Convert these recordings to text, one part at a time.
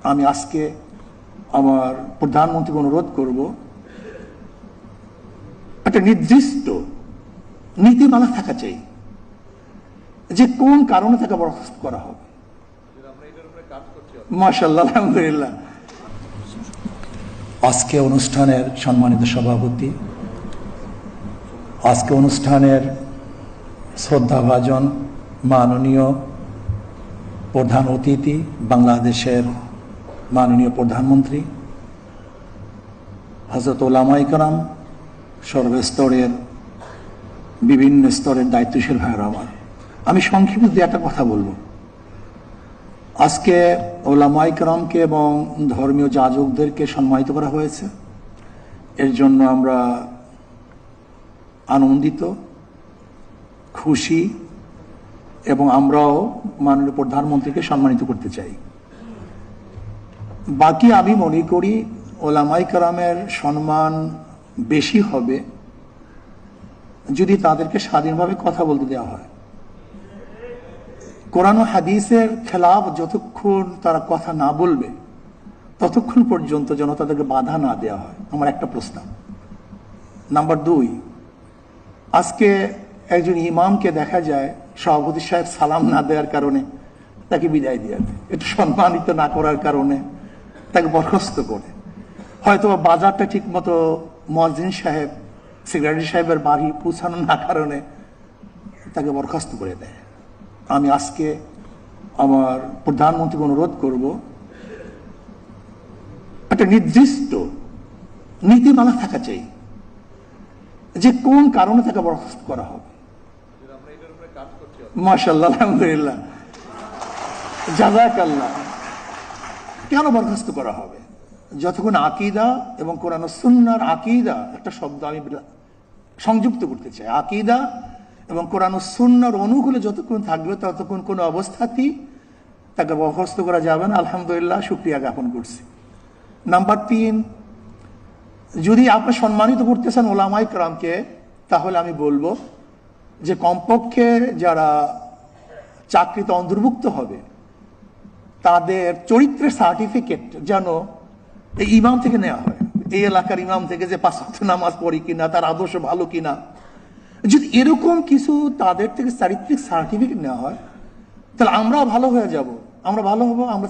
আমি আজকে আমার প্রধানমন্ত্রীকে অনুরোধ করব, একটা নির্দিষ্ট নীতিমালা থাকা চাই যে কোন কারণে তাকে বরখাস্ত করা হবে। মাশাআল্লাহ, আলহামদুলিল্লাহ। আজকে অনুষ্ঠানের সম্মানিত সভাপতি, আজকে অনুষ্ঠানের শ্রদ্ধাভাজন মাননীয় প্রধান অতিথি, বাংলাদেশের মাননীয় প্রধানমন্ত্রী হযরত উলামায়ে কেরাম, সর্বস্তরের বিভিন্ন স্তরের দায়িত্বশীল ভাইয়েরা আমার, আমি সংক্ষেপে দু একটা কথা বলবো। আজকে উলামায়ে কেরামকে এবং ধর্মীয় যাজকদেরকে সম্মানিত করা হয়েছে, এর জন্য আমরা আনন্দিত, খুশি, এবং আমরাও মাননীয় প্রধানমন্ত্রীকে সম্মানিত করতে চাই। বাকি আমি মনে করি উলামায়ে কেরামের সম্মান বেশি হবে যদি তাদেরকে স্বাধীনভাবে কথা বলতে দেওয়া হয়। কোরআন ও হাদিসের খেলাফ যতক্ষণ তারা কথা না বলবে ততক্ষণ পর্যন্ত যেন তাদেরকে বাধা না দেওয়া হয়, আমার একটা প্রস্তাব। নাম্বার 2, আজকে একজন ইমামকে দেখা যায় সভাপতি সাহেব সালাম না দেওয়ার কারণে তাকে বিদায় দিয়ে দেয়, একটু সম্মানিত না করার কারণে তাকে বরখাস্ত করে, হয়তো বাজারটা ঠিক মতো মুয়াজ্জিন সাহেব, সেক্রেটারি সাহেবের বাড়ি পৌঁছানো না কারণে তাকে বরখাস্ত করে দেয়। আমি আজকে আমার প্রধানমন্ত্রীকে অনুরোধ করব, একটা নির্দিষ্ট নীতিমালা থাকা চাই যে কোন কারণে তাকে বরখাস্ত করা হবে। মাশাআল্লাহ, আলহামদুলিল্লাহ, জাযাকাল্লাহ। কেন বরখাস্ত করা হবে? যতক্ষণ আকীদা এবং কোরআন ও সুন্নাহর আকীদা, একটা শব্দ আমি সংযুক্ত করতে চাই, আকীদা এবং কোরআন ও সুন্নাহর অনুকূলে যতক্ষণ থাকবে ততক্ষণ কোনো অবস্থাতেই তাকে বরখাস্ত করা যাবে না। আলহামদুলিল্লাহ, শুকরিয়া জ্ঞাপন করছি। নাম্বার 3, যদি আপনি সম্মানিত করতেছেন উলামায়ে কেরামকে, তাহলে আমি বলবো যে কমপক্ষে যারা চাকরিতে অন্তর্ভুক্ত হবে তাদের চরিত্রের সার্টিফিকেট যেন এই ইমাম থেকে নেওয়া হয়, এই এলাকার ইমাম থেকে, যে 5 ওয়াক্ত নামাজ পড়ি কিনা, তার আদর্শ ভালো কিনা। যদি এরকম কিছু তাদের থেকে চারিত্রিক সার্টিফিকেট নেওয়া হয় তাহলে আমরাও ভালো হয়ে যাব, আমরা ভালো হবো। আমরা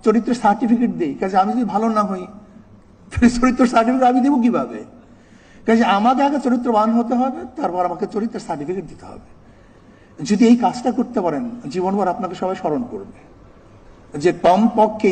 চরিত্রের সার্টিফিকেট দিই, কাজে আমি যদি ভালো না হই চরিত্র সার্টিফিকেট আমি দেবো কিভাবে? কাজে আমাকে আগে চরিত্রবান হতে হবে, তারপর আমাকে চরিত্রের সার্টিফিকেট দিতে হবে। যদি এই কাজটা করতে পারেন জীবনভর আপনাকে সবাই স্মরণ করবে, যে কমপক্ষে